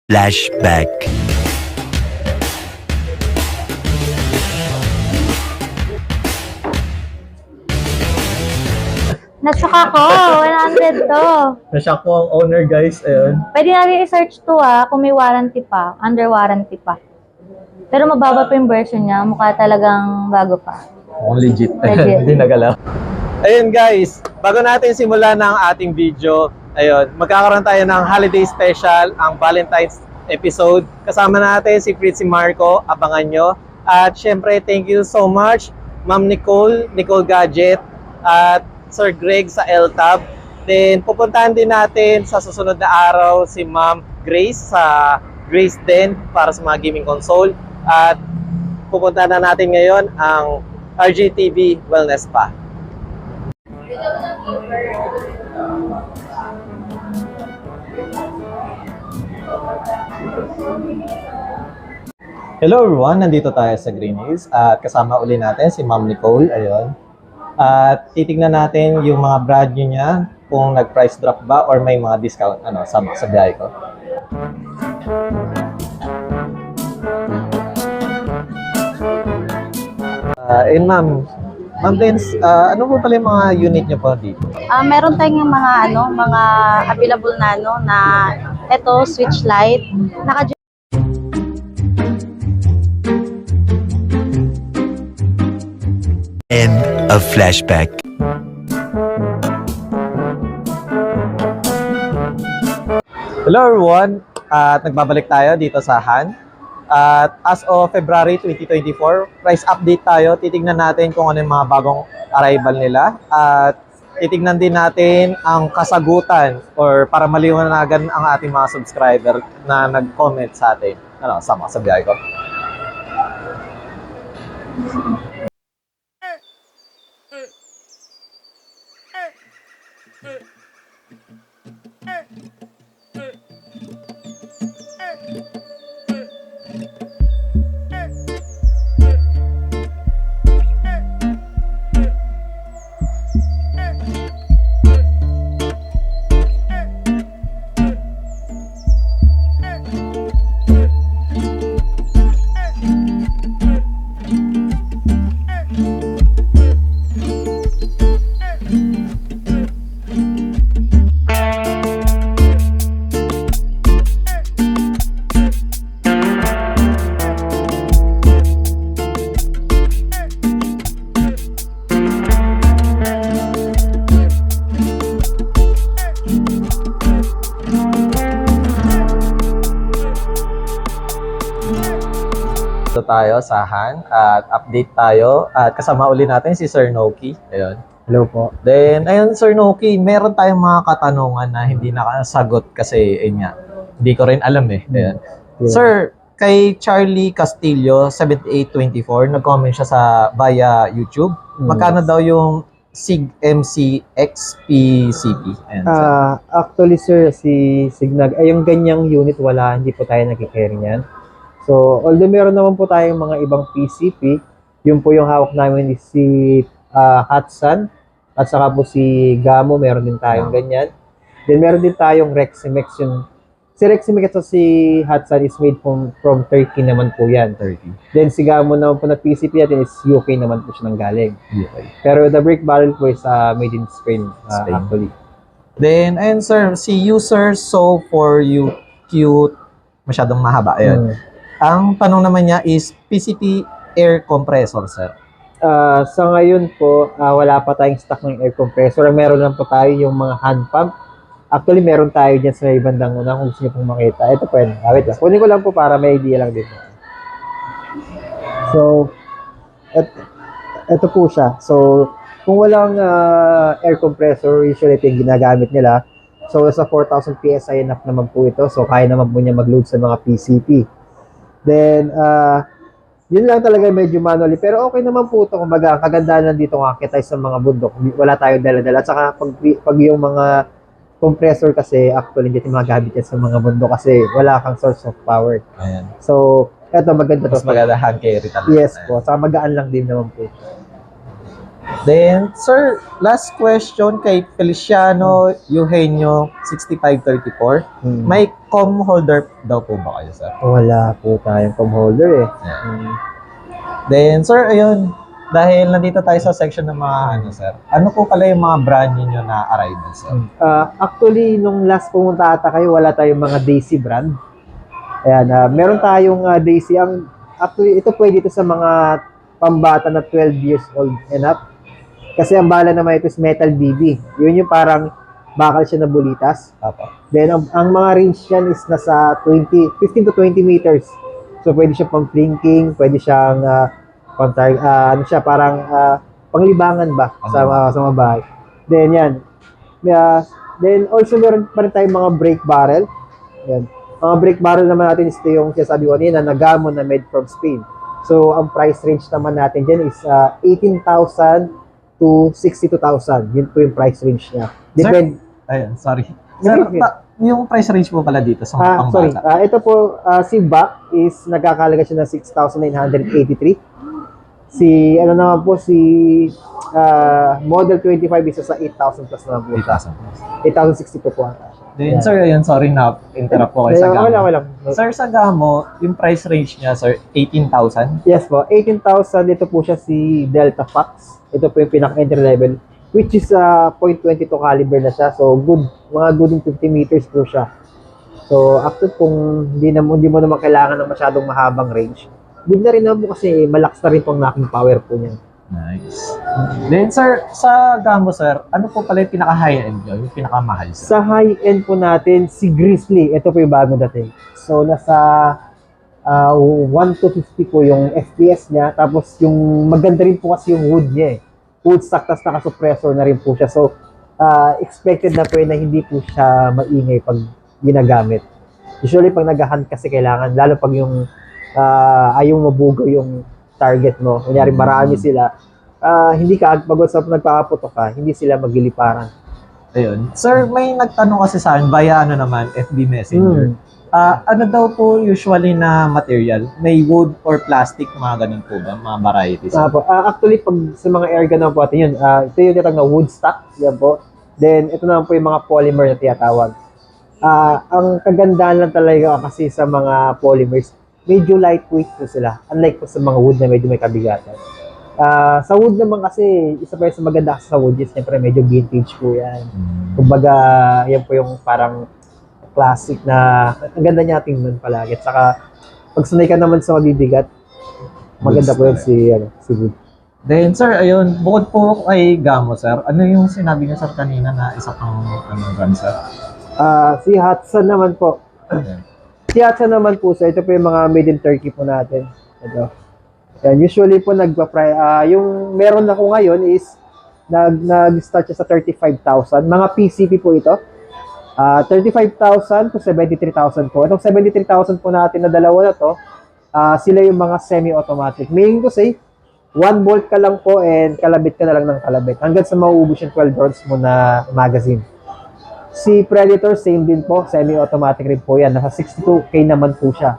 Flashback. Nashock ako. 100 to. Na-shock po ang owner, guys. Ayun. Pwede natin i-search to kung may warranty pa. Under warranty pa. Pero mababa pa yung version niya. Mukha talagang bago pa. Oh, legit. Legit. Hindi nagalaw. Ayun, guys. Bago natin simulan ng ating video, ayun, magkakaroon tayo ng holiday special, ang Valentine's episode. Kasama natin si Fritzy Marco. Abangan nyo. At syempre, thank you so much, Ma'am Nicole Gadget, at Sir Greg sa LTAB. Then, pupuntahan din natin sa susunod na araw si Ma'am Grace sa Grace Den para sa mga gaming console. At pupuntahan na natin ngayon ang RGTV Wellness Spa. Hello everyone, nandito tayo sa Green Hills at kasama uli natin si Ma'am Nicole. Ayun. At titignan natin yung mga brand new niya, kung nag-price drop ba or may mga discount sa biyahe ko. Ma'am Dens, ano po pala yung mga unit niyo po dito? Meron tayong mga available na eto switch light. End of flashback. Hello everyone, at nagbabalik tayo dito sa Han. At as of February 2024, price update tayo. Titignan natin kung ano yung mga bagong arrival nila. At titignan din natin ang kasagutan or para maliwanagan ang ating mga subscriber na nag-comment sa atin. Sama sa biyahe ko. Tayo sa Han at update tayo at kasama uli natin si Sir Noki. Ayun. Hello po. Then, ayun Sir Noki, meron tayong mga katanungan na hindi nakasagot kasi ayun nga, hindi ko rin alam eh. Ayun. Yeah. Sir, kay Charlie Castillo, 7824, nag-comment siya sa via YouTube. Magkano daw yung SIG MC XPCP? Ayun, sir. Actually sir, si Signag, yung ganyang unit wala, hindi po tayo nagkikerry niyan. So, although meron naman po tayong mga ibang PCP, yun po yung hawak namin is si Hudson at saka po si Gamo, meron din tayong ganyan. Then meron din tayong Reximex. Si Reximex at si Hudson is made from Turkey naman po yan. Turkey. Then si Gamo naman po na PCP natin is UK naman po siya nang galing. Okay. Pero the brake barrel po is made in Spain, Spain. actually. Then, ayun sir, si user so for you cute, masyadong mahaba. Ayun. Ang tanong naman niya is PCP air compressor, sir. Sa ngayon po, wala pa tayong stock ng air compressor. Meron lang po tayo yung mga hand pump. Actually, meron tayo dyan sa ibandang una kung gusto niyo pong makita. Ito po yun. Wait lang. Kunin ko lang po para may idea lang dito. So, ito po siya. So, kung walang air compressor, usually ito yung ginagamit nila. So, sa 4,000 PSI enough naman po ito. So, kaya naman po niya mag-load sa mga PCP. Then, yun lang talaga medyo manually. Pero okay naman po ito. Kumbaga, kagandahan lang dito nga kita sa mga bundok. Wala tayong dala-dala. At saka, pag yung mga compressor kasi, actually, hindi natin magagamit yan sa mga bundok kasi wala kang source of power. Ayan. So, eto maganda to. Mas maganda hand carry talaga. Yes po. Saka magaan lang din naman po. Then, sir, last question kay Feliciano Eugenio 6534. May com holder daw po ba kayo, sir? Wala po tayong com holder eh. Then, sir, ayun, dahil nandito tayo sa section ng mga ano, sir, ano po pala yung mga brand ninyo na arrival, sir? Actually, nung last pumunta ata kayo, wala tayong mga Daisy brand. Ayan, meron tayong Daisy. Actually, ito pwede ito sa mga pambata na 12 years old and up. Kasi ang bala naman ito is Metal BB. Yun yung parang bakal siya na bulitas. Then, ang mga range yan is nasa 15 to 20 meters. So, pwede siya pang flinking, pwede siyang ano siya, parang panglibangan ba sa mga bahay. Then, yan. Then, also meron pa rin tayong mga brake barrel. Yan. Mga brake barrel naman natin is ito yung sabi ko kanina, na Gamo na made from Spain. So, ang price range naman natin dyan is 18,000 to 62,000. Yun po yung price range niya. Depende. Ayun, sorry. Sir, yung price range po pala dito sa mga sorry. pangbata. Ito po, si BAC is nagkakalaga siya ng 6,983. Si, ano naman po, si Model 25 isa sa 8,000 plus naman po. 8,062 po ata. Then, sir, ayun, sorry na interrupt po kayo sa Gamo. Wala. Sir, sa Gamo, yung price range niya, sir, 18,000? Yes po, 18,000. Ito po siya si Delta Fox. Ito po yung pinaka-entry level, which is .22 caliber na siya. So, mga good in 50 meters po siya. So, after kung hindi mo naman kailangan ng masyadong mahabang range, good na rin naman po kasi malakas na rin pong knocking power po niya. Nice. Then, sir, sa Gamo, sir, ano po pala yung pinaka-high-end nyo? Yung pinaka-mahal, sir? Sa high-end po natin, si Grizzly, ito po yung bago dating. So, nasa 1 to 50 po yung FPS niya. Tapos, yung maganda rin po kasi yung wood niya eh. Wood stock, tas naka-suppressor na rin po siya. So, expected na po na hindi po siya maingay pag ginagamit. Usually, pag nag-hunt kasi kailangan, lalo pag yung ayaw mabugo yung target mo. Kunyari, marami sila. Hindi ka, pag nagpakaputok ka, hindi sila magliliparan. Ayun. Sir, may nagtanong kasi sa akin via ano naman, FB Messenger. Ano daw po usually na material? May wood or plastic, mga ganun po ba? Mga varieties? Actually, pag sa mga airgun naman po natin yun, ito yung tinatawag na wood stock. Yan po. Then, ito naman po yung mga polymer na tinatawag. Ang kagandahan lang talaga kasi sa mga polymers, medyo lightweight po sila. Unlike po sa mga wood na medyo may kabigatan. Sa wood naman kasi, isa pa sa maganda sa wood is siyempre medyo vintage po yan. Kumbaga, yan po yung parang classic na ang ganda niya tingnan palagi. At saka, pag sanay ka naman sa mabibigat, maganda po yun si wood. Then, sir, ayun, bukod po kay Gamo, sir, ano yung sinabi niya, sir, kanina na isa pang brand, sir? Si Hudson naman po. Si Hudson naman po, sir, ito po yung mga made in Turkey po natin. Ito. Yan, usually po yung meron ako ngayon is nag-start siya sa 35,000. Mga PCP po ito. 35,000 to 73,000 po. Itong 73,000 po natin na dalawa na to, sila yung mga semi-automatic. Meaning to say, 1 bolt ka lang po and kalabit ka na lang ng kalabit. Hanggang sa mauubos yung 12 rounds mo na magazine. Si Predator, same din po. Semi-automatic rin po yan. Nasa 62K naman po siya.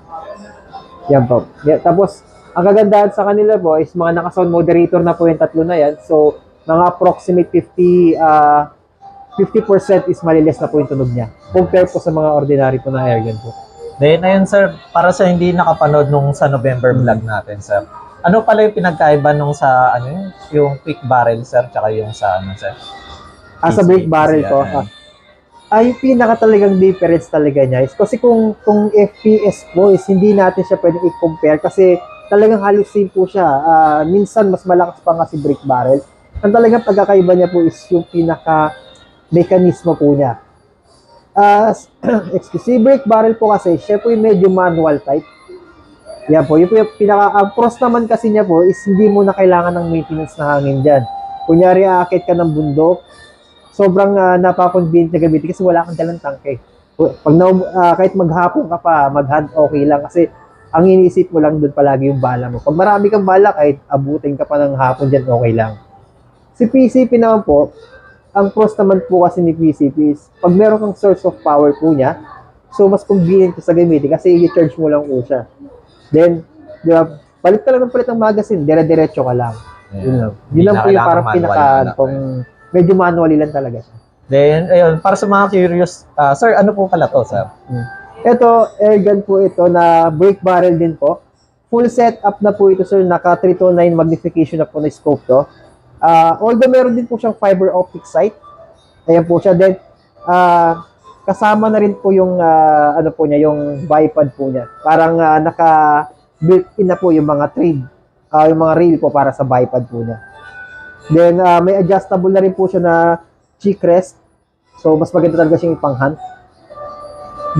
Yan po. Yeah, tapos, ang kagandahan sa kanila po is mga naka-sound moderator na po yung tatlo na yan. So, mga approximate 50% is malilis na po yung tunog niya. Compare po sa mga ordinary po na airgun po. Then, ayun, sir, para sa hindi nakapanood nung sa November vlog natin, sir, ano pala yung pinagkaiba nung sa, yung quick barrel, sir, tsaka yung sa, sir? Sa brake barrel po. Yung pinaka talagang difference talaga niya is kasi kung FPS po is hindi natin siya pwedeng i-compare kasi talagang halos same po siya. Minsan mas malakas pa nga si brake barrel. Ang talagang pagkakaiba niya po is yung pinaka mekanismo po niya. Si brake barrel po kasi siya po yung medyo manual type. Yan po, yung ang pros naman kasi niya po is hindi mo na kailangan ng maintenance na hangin dyan. Kunyari, aakit ka ng bundok, sobrang napaka-convenient na gamitin kasi wala kang dalang tangke. Pag kahit maghapon ka pa, mag-hand okay lang kasi ang iniisip mo lang doon palagi yung bala mo. Pag marami kang bala, kahit abutin ka pa ng hapon dyan, okay lang. Si PCP naman po, ang pros naman po kasi ni PCP is pag meron kang source of power po niya, so mas convenient sa gamitin kasi i-charge mo lang po siya. Then, di ba, palit ka lang ng palit ng magazine, dire-diretso ka lang. Yun lang. Yun lang po yung parang medyo manually lang talaga siya. Then, ayun, para sa mga curious, sir, ano po pala to, sir? Ito, airgun po ito na brake barrel din po. Full setup na po ito, sir. Naka 329 magnification na po na scope to. Although meron din po siyang fiber optic sight. Ayan po siya. Then, kasama na rin po yung, ano po niya, yung bipod po niya. Parang naka built-in na po yung mga thread, yung mga rail po para sa bipod po niya. Then, may adjustable na rin po siya na cheek rest. So, mas maganda talaga siyang ipang-hunt.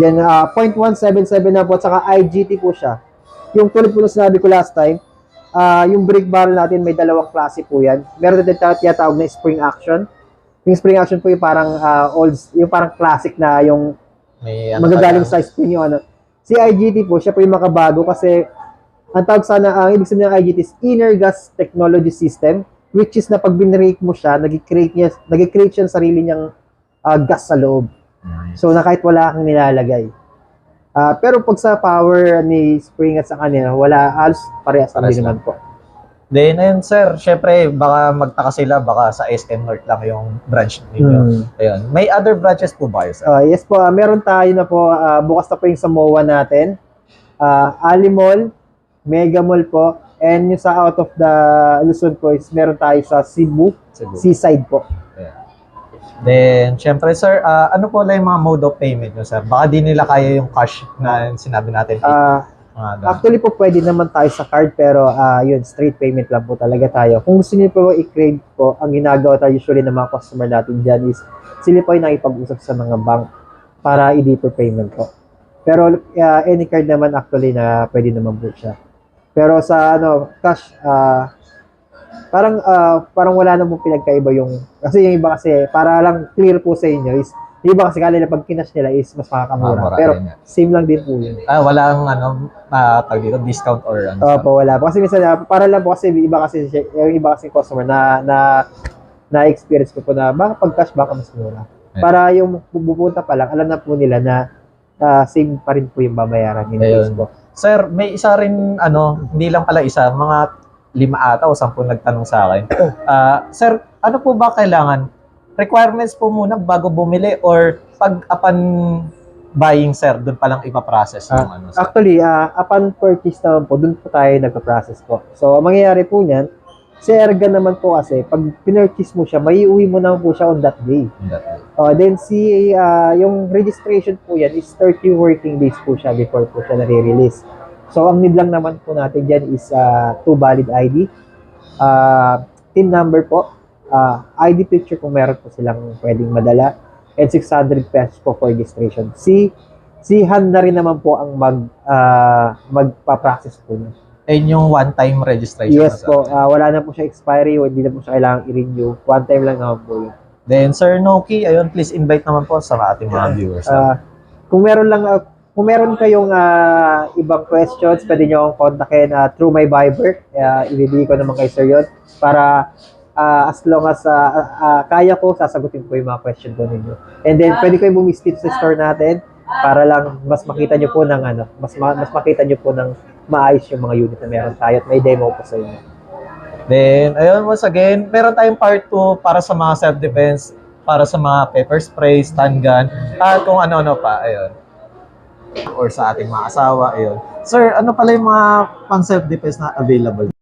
Then, 0.177 na po at saka IGT po siya. Yung tulad po na sinabi ko last time, yung brake barrel natin may dalawang klase po yan. Meron din tinatawag na spring action. Yung spring action po yung parang yung parang classic na yung May magagaling sa spring yung ano. Si IGT po, siya po yung makabago kasi ang tawag sana, ang ibig sabihin ng IGT is Inner Gas Technology System, which is na pag binrake mo siya, nag-create siya ng sarili niyang gas sa loob. So na kahit wala kang nilalagay. Pero pag sa power ni spring at sa kanya, wala, halos parehas lang din naman po. Then, ayun, sir, syempre, baka magtaka sila, baka sa SM North lang yung branch ninyo. Ayun. May other branches po ba, sir? Yes po, meron tayo na po, bukas na po yung sa MOA natin. Ali Mall, Mega Mall po, and yung sa out of the Luzon po is meron tayo sa Cebu. Seaside po. Then, syempre, sir, ano po lang yung mga mode of payment nyo, sir? Baka di nila kaya yung cash na sinabi natin. Actually po, pwede naman tayo sa card, pero yun, straight payment lang po talaga tayo. Kung gusto niyo po i-crave po, ang ginagawa tayo usually ng mga customer natin dyan is sila po yung nakipag-usap sa mga bank para i-defer payment po. Pero any card naman actually na pwede naman po siya. Pero sa cash, parang wala na pong pinagkaiba yung, kasi yung iba kasi, para lang clear po sa inyo is, yung iba kasi kala na pag kinash nila is mas makakamura. Pero same lang din po yun. Walang tag dito, discount or ano? Opo, wala po. Kasi minsan, para lang po kasi, yung iba kasi customer na experience ko po na baka pag cash baka mas mura. Para yung pupunta pa lang, alam na po nila na same pa rin po yung babayaran in case po. Sir, may isa rin, hindi lang pala isa, mga 5 ata o 10 nagtanong sa akin. Sir, ano po ba kailangan? Requirements po muna bago bumili or pag upon buying, sir, doon pa lang ipaprocess yung sir? Actually, upon purchase naman po, doon po tayo nagpa-process po. So, ang mangyayari po niyan, si Ergan naman po kasi, pag pinurchase mo siya, may iuwi mo naman po siya on that day. Then, yung registration po yan is 30 working days po siya before po siya nare-release. So, ang need lang naman po natin dyan is 2 valid ID, TIN number po, ID picture kung meron po silang pwedeng madala, and 600 pesos po for registration. Si Han na rin naman po ang magpa-process po niya. And yung one-time registration? Yes po, wala na po siya expiry, hindi na po siya kailangang i-renew. One time lang naman po yun. Then, Sir Noki, ayun, please invite naman po sa ating mga viewers. Kung meron kayong ibang questions, pwede nyo akong kontakin through my Viber. Ibibigay ko naman kay Sir yun. Para as long as kaya ko, sasagutin ko yung mga question ko ninyo. And then, pwede kayo bumistit sa store natin para lang mas makita nyo po ng mas makita nyo po ng maayos yung mga unit na meron tayo at may demo po sa inyo. Then, ayun, once again, meron tayong part 2 para sa mga self-defense, para sa mga pepper spray, stun gun, at kung ano-ano pa, ayun. Or sa ating mga asawa, ayun. Sir, ano pala yung mga pang self-defense na available?